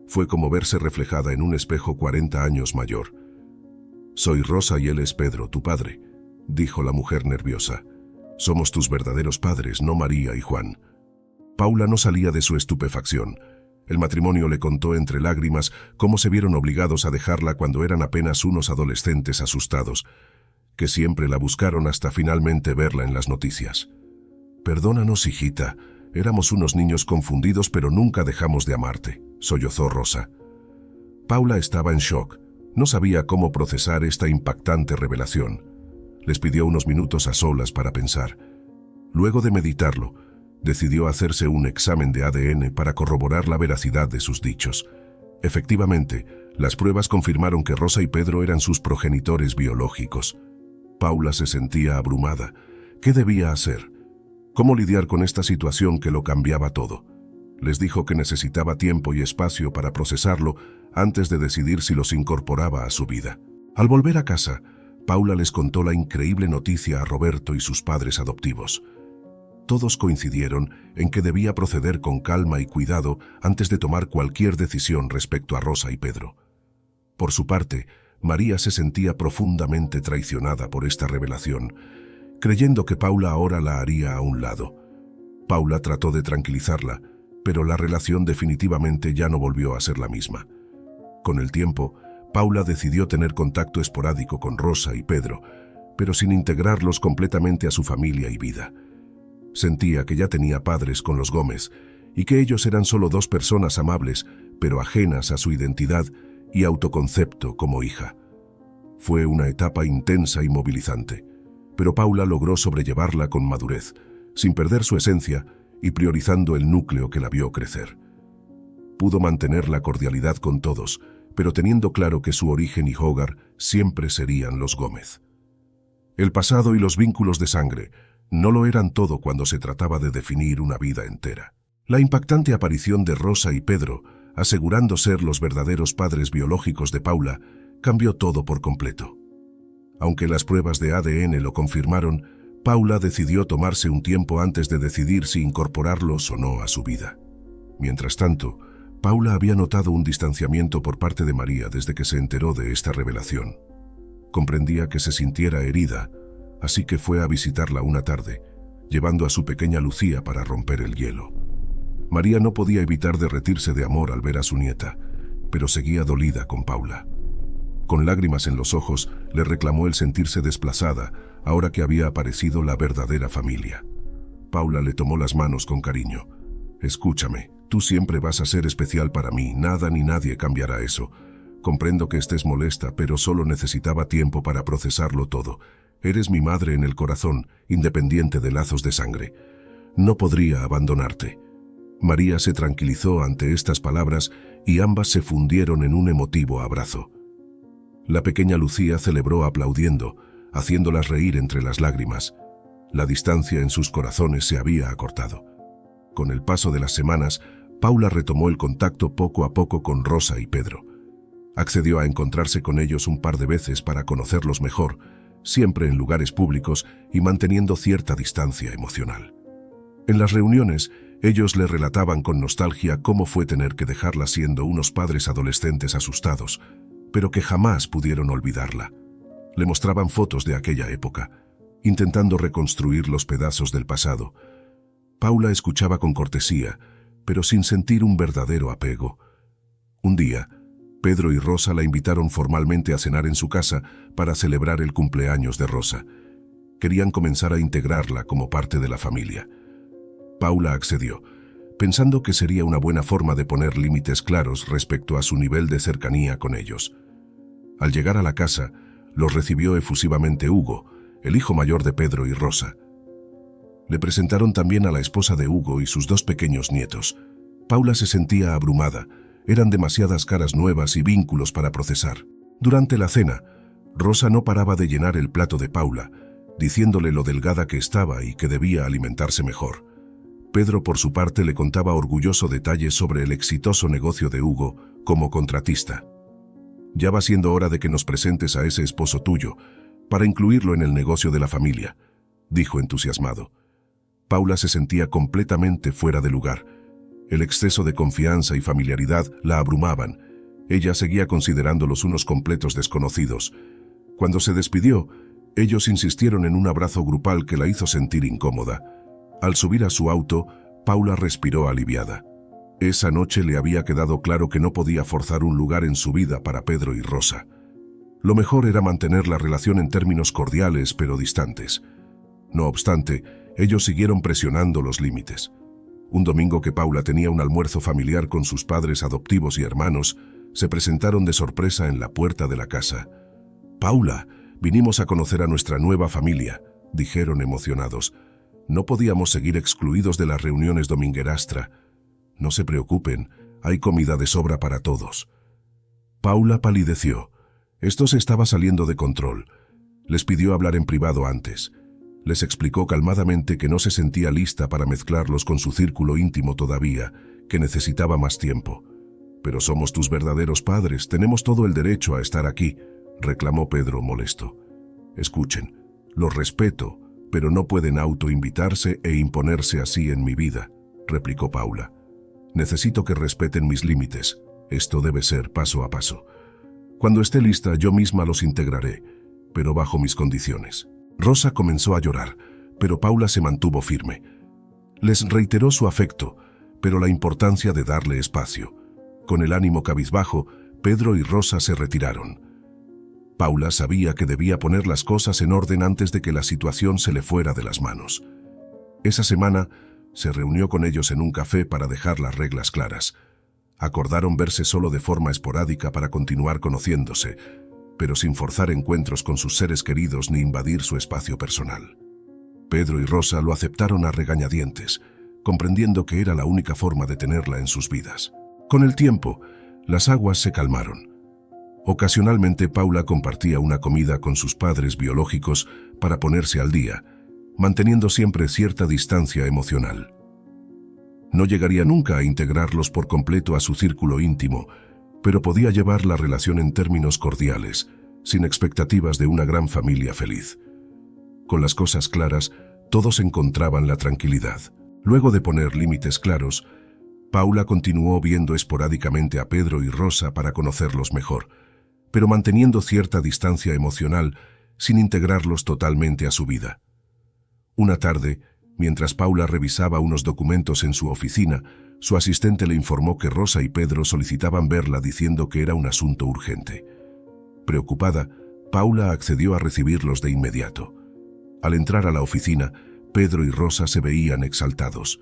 [SPEAKER 1] Fue como verse reflejada en un espejo 40 años mayor. «Soy Rosa y él es Pedro, tu padre», dijo la mujer nerviosa. «Somos tus verdaderos padres, no María y Juan». Paula no salía de su estupefacción. El matrimonio le contó entre lágrimas cómo se vieron obligados a dejarla cuando eran apenas unos adolescentes asustados, que siempre la buscaron hasta finalmente verla en las noticias. «Perdónanos, hijita, éramos unos niños confundidos, pero nunca dejamos de amarte», sollozó Rosa. Paula estaba en shock. No sabía cómo procesar esta impactante revelación. Les pidió unos minutos a solas para pensar. Luego de meditarlo, decidió hacerse un examen de ADN para corroborar la veracidad de sus dichos. Efectivamente, las pruebas confirmaron que Rosa y Pedro eran sus progenitores biológicos. Paula se sentía abrumada. ¿Qué debía hacer? ¿Cómo lidiar con esta situación que lo cambiaba todo? Les dijo que necesitaba tiempo y espacio para procesarlo antes de decidir si los incorporaba a su vida. Al volver a casa, Paula les contó la increíble noticia a Roberto y sus padres adoptivos. todos coincidieron en que debía proceder con calma y cuidado antes de tomar cualquier decisión respecto a Rosa y Pedro. Por su parte, María se sentía profundamente traicionada por esta revelación, creyendo que Paula ahora la haría a un lado. Paula trató de tranquilizarla, pero la relación definitivamente ya no volvió a ser la misma. Con el tiempo, Paula decidió tener contacto esporádico con Rosa y Pedro, pero sin integrarlos completamente a su familia y vida. Sentía que ya tenía padres con los Gómez y que ellos eran solo dos personas amables, pero ajenas a su identidad y autoconcepto como hija. Fue una etapa intensa y movilizante, pero Paula logró sobrellevarla con madurez, sin perder su esencia y priorizando el núcleo que la vio crecer. Pudo mantener la cordialidad con todos, pero teniendo claro que su origen y hogar siempre serían los Gómez. El pasado y los vínculos de sangre no lo eran todo cuando se trataba de definir una vida entera. La impactante aparición de Rosa y Pedro, asegurando ser los verdaderos padres biológicos de Paula, cambió todo por completo. Aunque las pruebas de ADN lo confirmaron, Paula decidió tomarse un tiempo antes de decidir si incorporarlos o no a su vida. Mientras tanto, Paula había notado un distanciamiento por parte de María desde que se enteró de esta revelación. Comprendía que se sintiera herida, así que fue a visitarla una tarde, llevando a su pequeña Lucía para romper el hielo. María no podía evitar derretirse de amor al ver a su nieta, pero seguía dolida con Paula. Con lágrimas en los ojos, le reclamó el sentirse desplazada, ahora que había aparecido la verdadera familia. Paula le tomó las manos con cariño. «Escúchame, tú siempre vas a ser especial para mí, nada ni nadie cambiará eso. Comprendo que estés molesta, pero solo necesitaba tiempo para procesarlo todo. Eres mi madre en el corazón, independiente de lazos de sangre. No podría abandonarte». María se tranquilizó ante estas palabras y ambas se fundieron en un emotivo abrazo. La pequeña Lucía celebró aplaudiendo, haciéndolas reír entre las lágrimas. La distancia en sus corazones se había acortado. Con el paso de las semanas, Paula retomó el contacto poco a poco con Rosa y Pedro. Accedió a encontrarse con ellos un par de veces para conocerlos mejor, siempre en lugares públicos y manteniendo cierta distancia emocional. En las reuniones, ellos le relataban con nostalgia cómo fue tener que dejarla siendo unos padres adolescentes asustados, pero que jamás pudieron olvidarla. Le mostraban fotos de aquella época, intentando reconstruir los pedazos del pasado. Paula escuchaba con cortesía, pero sin sentir un verdadero apego. Un día, Pedro y Rosa la invitaron formalmente a cenar en su casa para celebrar el cumpleaños de Rosa. Querían comenzar a integrarla como parte de la familia. Paula accedió, pensando que sería una buena forma de poner límites claros respecto a su nivel de cercanía con ellos. Al llegar a la casa, los recibió efusivamente Hugo, el hijo mayor de Pedro y Rosa. Le presentaron también a la esposa de Hugo y sus dos pequeños nietos. Paula se sentía abrumada, eran demasiadas caras nuevas y vínculos para procesar. Durante la cena, Rosa no paraba de llenar el plato de Paula, diciéndole lo delgada que estaba y que debía alimentarse mejor. Pedro, por su parte, le contaba orgulloso detalles sobre el exitoso negocio de Hugo como contratista. «Ya va siendo hora de que nos presentes a ese esposo tuyo, para incluirlo en el negocio de la familia», dijo entusiasmado. Paula se sentía completamente fuera de lugar. El exceso de confianza y familiaridad la abrumaban. Ella seguía considerándolos unos completos desconocidos. Cuando se despidió, ellos insistieron en un abrazo grupal que la hizo sentir incómoda. Al subir a su auto, Paula respiró aliviada. Esa noche le había quedado claro que no podía forzar un lugar en su vida para Pedro y Rosa. Lo mejor era mantener la relación en términos cordiales pero distantes. No obstante, ellos siguieron presionando los límites. Un domingo que Paula tenía un almuerzo familiar con sus padres adoptivos y hermanos, se presentaron de sorpresa en la puerta de la casa. «Paula, vinimos a conocer a nuestra nueva familia», dijeron emocionados. «No podíamos seguir excluidos de las reuniones dominguerastra. No se preocupen, hay comida de sobra para todos». Paula palideció. Esto se estaba saliendo de control. Les pidió hablar en privado antes. Les explicó calmadamente que no se sentía lista para mezclarlos con su círculo íntimo todavía, que necesitaba más tiempo. «Pero somos tus verdaderos padres, tenemos todo el derecho a estar aquí», reclamó Pedro molesto. «Escuchen, los respeto, Pero no pueden autoinvitarse e imponerse así en mi vida, replicó Paula. Necesito que respeten mis límites. Esto debe ser paso a paso. Cuando esté lista, yo misma los integraré, pero bajo mis condiciones. Rosa comenzó a llorar, pero Paula se mantuvo firme. Les reiteró su afecto, pero la importancia de darle espacio. Con el ánimo cabizbajo, Pedro y Rosa se retiraron. Paula sabía que debía poner las cosas en orden antes de que la situación se le fuera de las manos. Esa semana se reunió con ellos en un café para dejar las reglas claras. Acordaron verse solo de forma esporádica para continuar conociéndose, pero sin forzar encuentros con sus seres queridos ni invadir su espacio personal. Pedro y Rosa lo aceptaron a regañadientes, comprendiendo que era la única forma de tenerla en sus vidas. Con el tiempo, las aguas se calmaron. Ocasionalmente Paula compartía una comida con sus padres biológicos para ponerse al día, manteniendo siempre cierta distancia emocional. No llegaría nunca a integrarlos por completo a su círculo íntimo, pero podía llevar la relación en términos cordiales, sin expectativas de una gran familia feliz. Con las cosas claras, todos encontraban la tranquilidad. Luego de poner límites claros, Paula continuó viendo esporádicamente a Pedro y Rosa para conocerlos mejor, pero manteniendo cierta distancia emocional sin integrarlos totalmente a su vida. Una tarde, mientras Paula revisaba unos documentos en su oficina, su asistente le informó que Rosa y Pedro solicitaban verla diciendo que era un asunto urgente. Preocupada, Paula accedió a recibirlos de inmediato. Al entrar a la oficina, Pedro y Rosa se veían exaltados.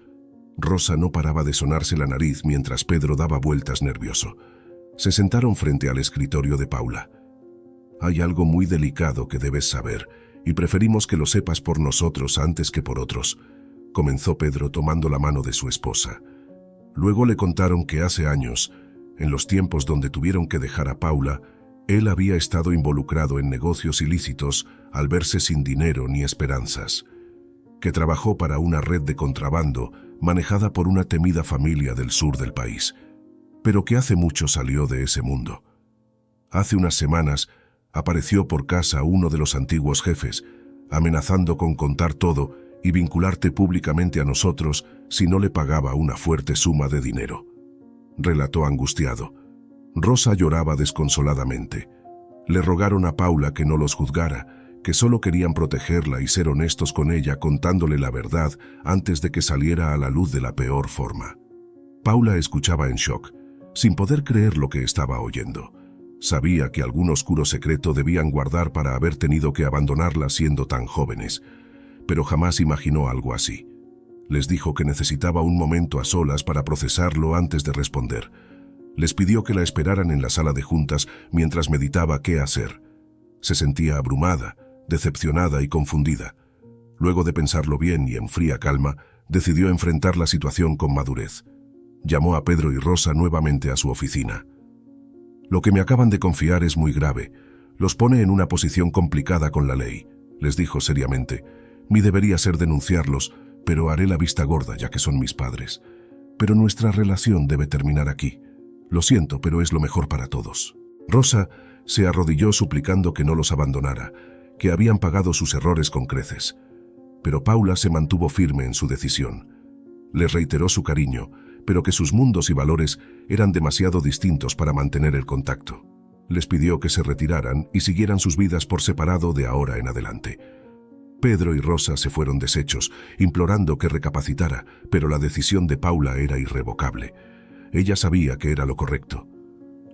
[SPEAKER 1] Rosa no paraba de sonarse la nariz mientras Pedro daba vueltas nervioso. Se sentaron frente al escritorio de Paula. «Hay algo muy delicado que debes saber, y preferimos que lo sepas por nosotros antes que por otros», comenzó Pedro tomando la mano de su esposa. Luego le contaron que hace años, en los tiempos donde tuvieron que dejar a Paula, él había estado involucrado en negocios ilícitos al verse sin dinero ni esperanzas, que trabajó para una red de contrabando manejada por una temida familia del sur del país, pero que hace mucho salió de ese mundo. Hace unas semanas apareció por casa uno de los antiguos jefes, amenazando con contar todo y vincularte públicamente a nosotros si no le pagaba una fuerte suma de dinero, relató angustiado. Rosa lloraba desconsoladamente. Le rogaron a Paula que no los juzgara, que solo querían protegerla y ser honestos con ella contándole la verdad antes de que saliera a la luz de la peor forma. Paula escuchaba en shock, sin poder creer lo que estaba oyendo. Sabía que algún oscuro secreto debían guardar para haber tenido que abandonarla siendo tan jóvenes, pero jamás imaginó algo así. Les dijo que necesitaba un momento a solas para procesarlo antes de responder. Les pidió que la esperaran en la sala de juntas mientras meditaba qué hacer. Se sentía abrumada, decepcionada y confundida. Luego de pensarlo bien y en fría calma, decidió enfrentar la situación con madurez. Llamó a Pedro y Rosa nuevamente a su oficina. «Lo que me acaban de confiar es muy grave. Los pone en una posición complicada con la ley», les dijo seriamente. «Mi debería ser denunciarlos, pero haré la vista gorda ya que son mis padres. Pero nuestra relación debe terminar aquí. Lo siento, pero es lo mejor para todos». Rosa se arrodilló suplicando que no los abandonara, que habían pagado sus errores con creces. Pero Paula se mantuvo firme en su decisión. Les reiteró su cariño, pero que sus mundos y valores eran demasiado distintos para mantener el contacto. Les pidió que se retiraran y siguieran sus vidas por separado de ahora en adelante. Pedro y Rosa se fueron deshechos, implorando que recapacitara, pero la decisión de Paula era irrevocable. Ella sabía que era lo correcto.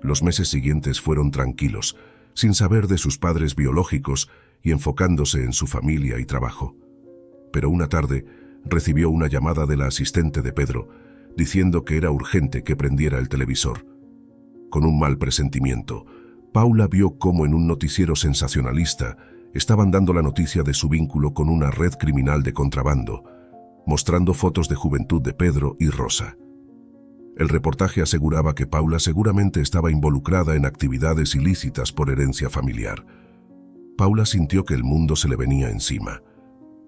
[SPEAKER 1] Los meses siguientes fueron tranquilos, sin saber de sus padres biológicos y enfocándose en su familia y trabajo. Pero una tarde recibió una llamada de la asistente de Pedro, diciendo que era urgente que prendiera el televisor. Con un mal presentimiento, Paula vio cómo en un noticiero sensacionalista estaban dando la noticia de su vínculo con una red criminal de contrabando, mostrando fotos de juventud de Pedro y Rosa. El reportaje aseguraba que Paula seguramente estaba involucrada en actividades ilícitas por herencia familiar. Paula sintió que el mundo se le venía encima.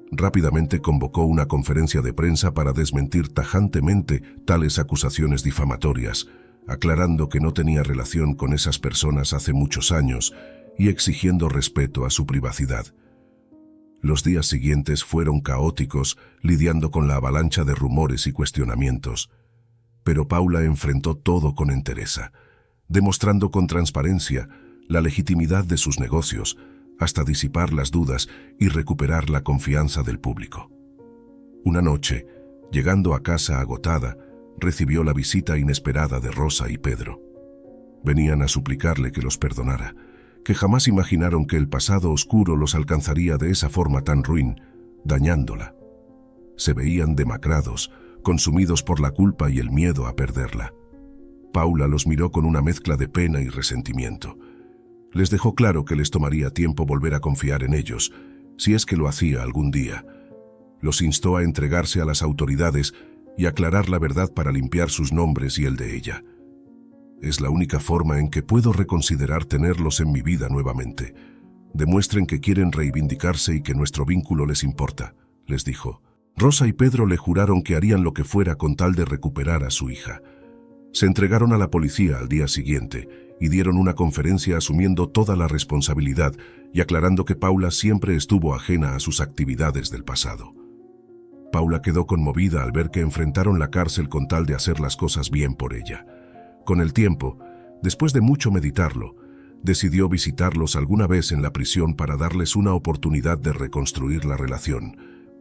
[SPEAKER 1] Rápidamente convocó una conferencia de prensa para desmentir tajantemente tales acusaciones difamatorias, aclarando que no tenía relación con esas personas hace muchos años y exigiendo respeto a su privacidad. Los días siguientes fueron caóticos, lidiando con la avalancha de rumores y cuestionamientos. Pero Paula enfrentó todo con entereza, demostrando con transparencia la legitimidad de sus negocios, hasta disipar las dudas y recuperar la confianza del público. Una noche, llegando a casa agotada, recibió la visita inesperada de Rosa y Pedro. Venían a suplicarle que los perdonara, que jamás imaginaron que el pasado oscuro los alcanzaría de esa forma tan ruin, dañándola. Se veían demacrados, consumidos por la culpa y el miedo a perderla. Paula los miró con una mezcla de pena y resentimiento. Les dejó claro que les tomaría tiempo volver a confiar en ellos, si es que lo hacía algún día. Los instó a entregarse a las autoridades y aclarar la verdad para limpiar sus nombres y el de ella. Es la única forma en que puedo reconsiderar tenerlos en mi vida nuevamente. Demuestren que quieren reivindicarse y que nuestro vínculo les importa, les dijo. Rosa y Pedro le juraron que harían lo que fuera con tal de recuperar a su hija. Se entregaron a la policía al día siguiente y dieron una conferencia asumiendo toda la responsabilidad y aclarando que Paula siempre estuvo ajena a sus actividades del pasado. Paula quedó conmovida al ver que enfrentaron la cárcel con tal de hacer las cosas bien por ella. Con el tiempo, después de mucho meditarlo, decidió visitarlos alguna vez en la prisión para darles una oportunidad de reconstruir la relación,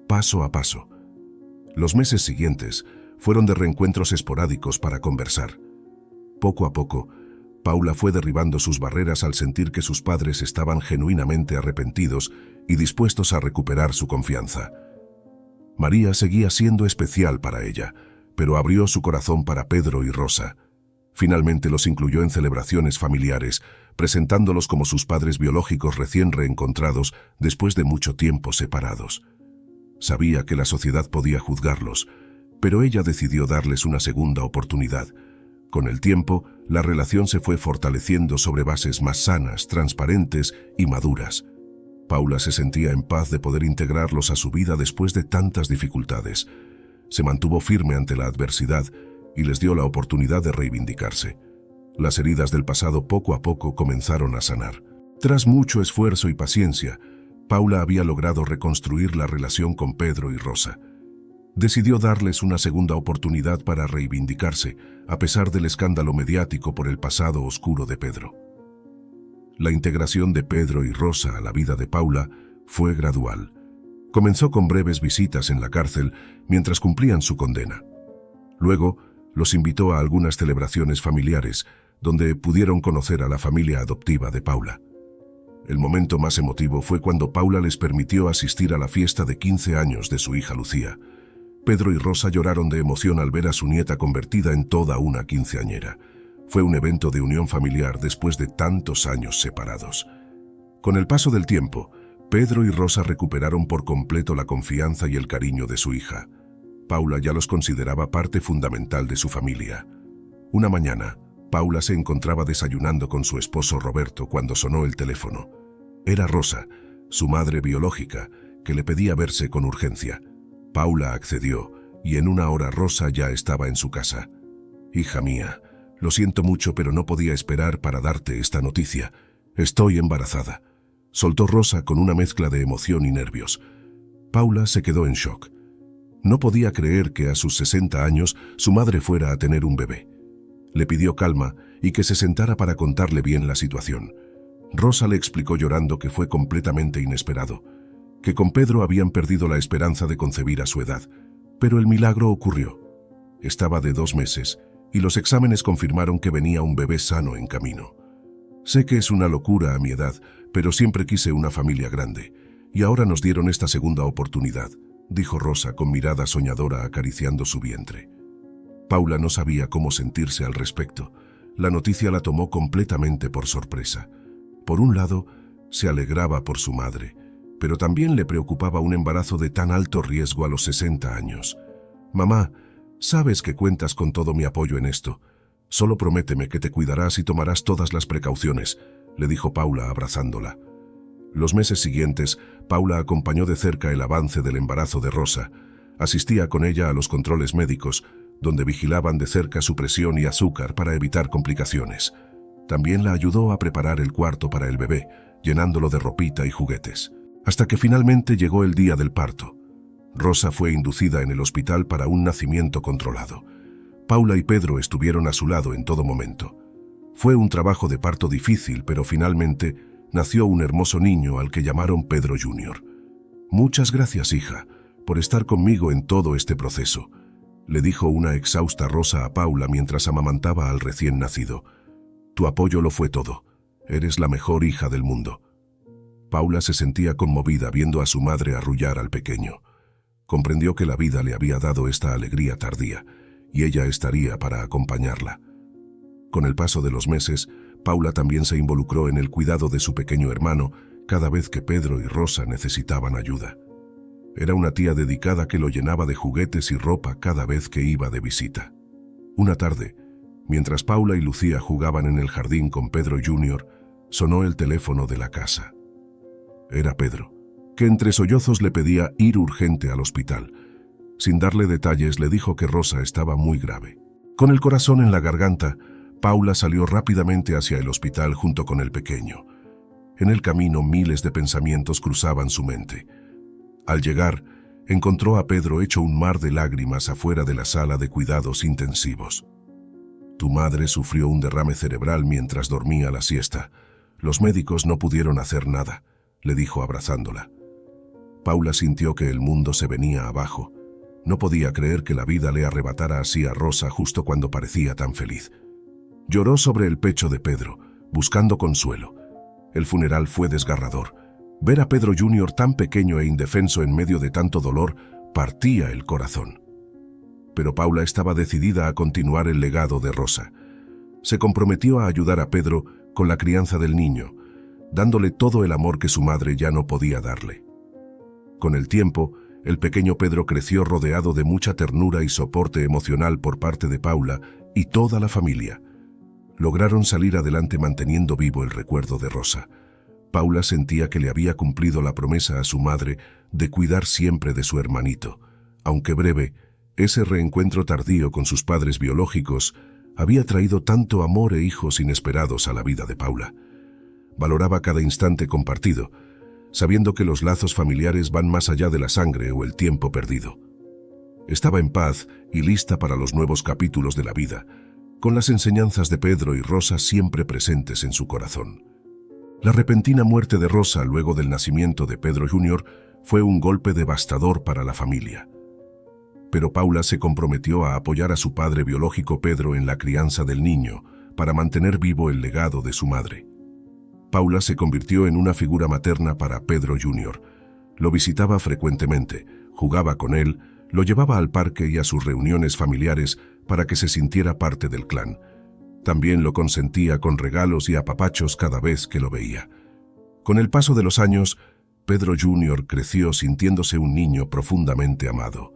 [SPEAKER 1] paso a paso. Los meses siguientes fueron de reencuentros esporádicos para conversar. Poco a poco, Paula fue derribando sus barreras al sentir que sus padres estaban genuinamente arrepentidos y dispuestos a recuperar su confianza. María seguía siendo especial para ella, pero abrió su corazón para Pedro y Rosa. Finalmente los incluyó en celebraciones familiares, presentándolos como sus padres biológicos recién reencontrados después de mucho tiempo separados. Sabía que la sociedad podía juzgarlos, pero ella decidió darles una segunda oportunidad. Con el tiempo, la relación se fue fortaleciendo sobre bases más sanas, transparentes y maduras. Paula se sentía en paz de poder integrarlos a su vida después de tantas dificultades. Se mantuvo firme ante la adversidad y les dio la oportunidad de reivindicarse. Las heridas del pasado poco a poco comenzaron a sanar. Tras mucho esfuerzo y paciencia, Paula había logrado reconstruir la relación con Pedro y Rosa. Decidió darles una segunda oportunidad para reivindicarse, a pesar del escándalo mediático por el pasado oscuro de Pedro. La integración de Pedro y Rosa a la vida de Paula fue gradual. Comenzó con breves visitas en la cárcel mientras cumplían su condena. Luego, los invitó a algunas celebraciones familiares, donde pudieron conocer a la familia adoptiva de Paula. El momento más emotivo fue cuando Paula les permitió asistir a la fiesta de 15 años de su hija Lucía. Pedro y Rosa lloraron de emoción al ver a su nieta convertida en toda una quinceañera. Fue un evento de unión familiar después de tantos años separados. Con el paso del tiempo, Pedro y Rosa recuperaron por completo la confianza y el cariño de su hija. Paula ya los consideraba parte fundamental de su familia. Una mañana, Paula se encontraba desayunando con su esposo Roberto cuando sonó el teléfono. Era Rosa, su madre biológica, que le pedía verse con urgencia. Paula accedió, y en una hora Rosa ya estaba en su casa. «Hija mía, lo siento mucho, pero no podía esperar para darte esta noticia. Estoy embarazada», soltó Rosa con una mezcla de emoción y nervios. Paula se quedó en shock. No podía creer que a sus 60 años su madre fuera a tener un bebé. Le pidió calma y que se sentara para contarle bien la situación. Rosa le explicó llorando que fue completamente inesperado, que con Pedro habían perdido la esperanza de concebir a su edad, pero el milagro ocurrió. Estaba de 2 meses y los exámenes confirmaron que venía un bebé sano en camino. Sé que es una locura a mi edad, pero siempre quise una familia grande, y ahora nos dieron esta segunda oportunidad, dijo Rosa con mirada soñadora acariciando su vientre. Paula no sabía cómo sentirse al respecto. La noticia la tomó completamente por sorpresa. Por un lado, se alegraba por su madre, pero también le preocupaba un embarazo de tan alto riesgo a los 60 años. «Mamá, sabes que cuentas con todo mi apoyo en esto. Solo prométeme que te cuidarás y tomarás todas las precauciones», le dijo Paula abrazándola. Los meses siguientes, Paula acompañó de cerca el avance del embarazo de Rosa. Asistía con ella a los controles médicos, donde vigilaban de cerca su presión y azúcar para evitar complicaciones. También la ayudó a preparar el cuarto para el bebé, llenándolo de ropita y juguetes. hasta que finalmente llegó el día del parto. Rosa fue inducida en el hospital para un nacimiento controlado. Paula y Pedro estuvieron a su lado en todo momento. Fue un trabajo de parto difícil, pero finalmente nació un hermoso niño al que llamaron Pedro Jr. «Muchas gracias, hija, por estar conmigo en todo este proceso», le dijo una exhausta Rosa a Paula mientras amamantaba al recién nacido. «Tu apoyo lo fue todo. Eres la mejor hija del mundo». Paula se sentía conmovida viendo a su madre arrullar al pequeño. Comprendió que la vida le había dado esta alegría tardía, y ella estaría para acompañarla. Con el paso de los meses, Paula también se involucró en el cuidado de su pequeño hermano cada vez que Pedro y Rosa necesitaban ayuda. Era una tía dedicada que lo llenaba de juguetes y ropa cada vez que iba de visita. Una tarde, mientras Paula y Lucía jugaban en el jardín con Pedro Jr., sonó el teléfono de la casa. Era Pedro, que entre sollozos le pedía ir urgente al hospital. Sin darle detalles, le dijo que Rosa estaba muy grave. Con el corazón en la garganta, Paula salió rápidamente hacia el hospital junto con el pequeño. En el camino, miles de pensamientos cruzaban su mente. Al llegar, encontró a Pedro hecho un mar de lágrimas afuera de la sala de cuidados intensivos. «Tu madre sufrió un derrame cerebral mientras dormía la siesta. Los médicos no pudieron hacer nada», le dijo abrazándola. Paula sintió que el mundo se venía abajo. No podía creer que la vida le arrebatara así a Rosa justo cuando parecía tan feliz. Lloró sobre el pecho de Pedro, buscando consuelo. El funeral fue desgarrador. Ver a Pedro Jr. tan pequeño e indefenso en medio de tanto dolor partía el corazón. Pero Paula estaba decidida a continuar el legado de Rosa. Se comprometió a ayudar a Pedro con la crianza del niño, dándole todo el amor que su madre ya no podía darle. Con el tiempo, el pequeño Pedro creció rodeado de mucha ternura y soporte emocional por parte de Paula y toda la familia. Lograron salir adelante manteniendo vivo el recuerdo de Rosa. Paula sentía que le había cumplido la promesa a su madre de cuidar siempre de su hermanito. Aunque breve, ese reencuentro tardío con sus padres biológicos había traído tanto amor e hijos inesperados a la vida de Paula. Valoraba cada instante compartido, sabiendo que los lazos familiares van más allá de la sangre o el tiempo perdido. Estaba en paz y lista para los nuevos capítulos de la vida, con las enseñanzas de Pedro y Rosa siempre presentes en su corazón. La repentina muerte de Rosa luego del nacimiento de Pedro Jr. fue un golpe devastador para la familia. Pero Paula se comprometió a apoyar a su padre biológico Pedro en la crianza del niño para mantener vivo el legado de su madre. Paula se convirtió en una figura materna para Pedro Jr. Lo visitaba frecuentemente, jugaba con él, lo llevaba al parque y a sus reuniones familiares para que se sintiera parte del clan. También lo consentía con regalos y apapachos cada vez que lo veía. Con el paso de los años, Pedro Jr. creció sintiéndose un niño profundamente amado.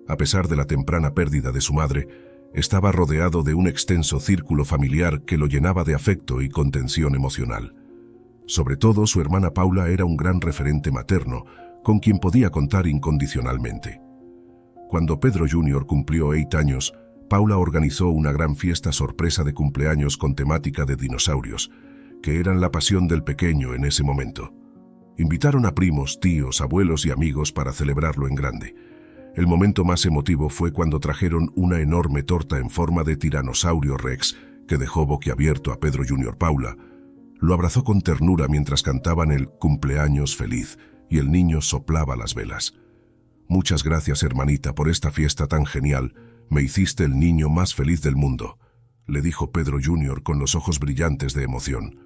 [SPEAKER 1] A pesar de la temprana pérdida de su madre, estaba rodeado de un extenso círculo familiar que lo llenaba de afecto y contención emocional. Sobre todo, su hermana Paula era un gran referente materno, con quien podía contar incondicionalmente. Cuando Pedro Jr. cumplió 8 años, Paula organizó una gran fiesta sorpresa de cumpleaños con temática de dinosaurios, que eran la pasión del pequeño en ese momento. Invitaron a primos, tíos, abuelos y amigos para celebrarlo en grande. El momento más emotivo fue cuando trajeron una enorme torta en forma de tiranosaurio rex que dejó boquiabierto a Pedro Jr. Paula. Lo abrazó con ternura mientras cantaban el cumpleaños feliz y el niño soplaba las velas. «Muchas gracias, hermanita, por esta fiesta tan genial. Me hiciste el niño más feliz del mundo», le dijo Pedro Jr. con los ojos brillantes de emoción.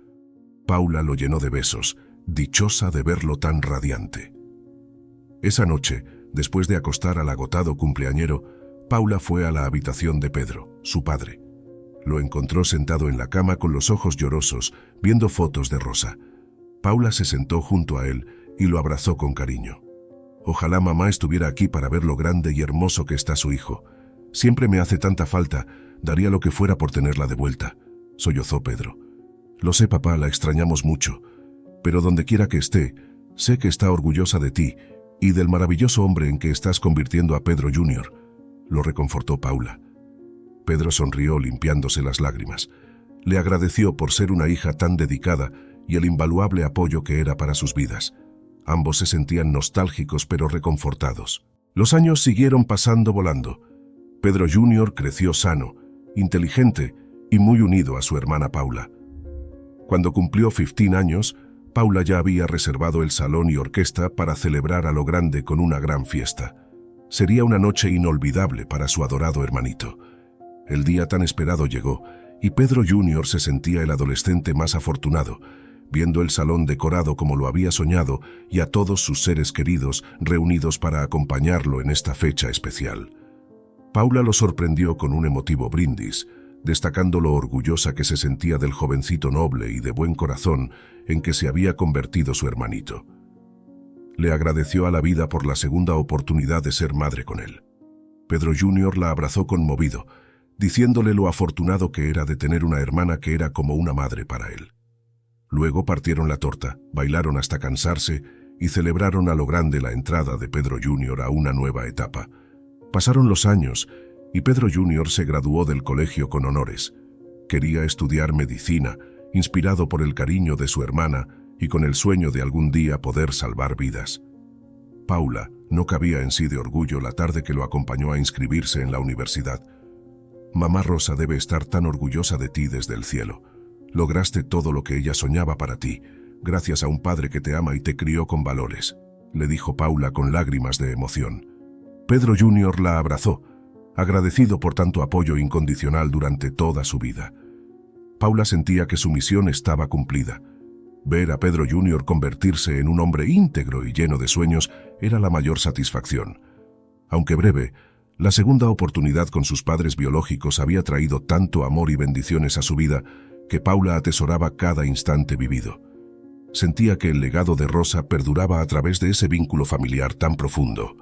[SPEAKER 1] Paula lo llenó de besos, dichosa de verlo tan radiante. Esa noche, después de acostar al agotado cumpleañero, Paula fue a la habitación de Pedro, su padre. Lo encontró sentado en la cama con los ojos llorosos, viendo fotos de Rosa. Paula se sentó junto a él y lo abrazó con cariño. «Ojalá mamá estuviera aquí para ver lo grande y hermoso que está su hijo. Siempre me hace tanta falta, daría lo que fuera por tenerla de vuelta», sollozó Pedro. «Lo sé, papá, la extrañamos mucho, pero donde quiera que esté, sé que está orgullosa de ti y del maravilloso hombre en que estás convirtiendo a Pedro Jr., lo reconfortó Paula. Pedro sonrió limpiándose las lágrimas. Le agradeció por ser una hija tan dedicada y el invaluable apoyo que era para sus vidas. Ambos se sentían nostálgicos pero reconfortados. Los años siguieron pasando volando. Pedro Jr. creció sano, inteligente y muy unido a su hermana Paula. Cuando cumplió 15 años, Paula ya había reservado el salón y orquesta para celebrar a lo grande con una gran fiesta. Sería una noche inolvidable para su adorado hermanito. El día tan esperado llegó, y Pedro Jr. se sentía el adolescente más afortunado, viendo el salón decorado como lo había soñado y a todos sus seres queridos reunidos para acompañarlo en esta fecha especial. Paula lo sorprendió con un emotivo brindis, destacando lo orgullosa que se sentía del jovencito noble y de buen corazón en que se había convertido su hermanito. Le agradeció a la vida por la segunda oportunidad de ser madre con él. Pedro Jr. la abrazó conmovido, diciéndole lo afortunado que era de tener una hermana que era como una madre para él. Luego partieron la torta, bailaron hasta cansarse y celebraron a lo grande la entrada de Pedro Jr. a una nueva etapa. Pasaron los años y Pedro Jr. se graduó del colegio con honores. Quería estudiar medicina, inspirado por el cariño de su hermana y con el sueño de algún día poder salvar vidas. Paula no cabía en sí de orgullo la tarde que lo acompañó a inscribirse en la universidad. Mamá Rosa debe estar tan orgullosa de ti desde el cielo. Lograste todo lo que ella soñaba para ti, gracias a un padre que te ama y te crió con valores, le dijo Paula con lágrimas de emoción. Pedro Jr. la abrazó, agradecido por tanto apoyo incondicional durante toda su vida. Paula sentía que su misión estaba cumplida. Ver a Pedro Jr. convertirse en un hombre íntegro y lleno de sueños era la mayor satisfacción. Aunque breve, la segunda oportunidad con sus padres biológicos había traído tanto amor y bendiciones a su vida que Paula atesoraba cada instante vivido. Sentía que el legado de Rosa perduraba a través de ese vínculo familiar tan profundo.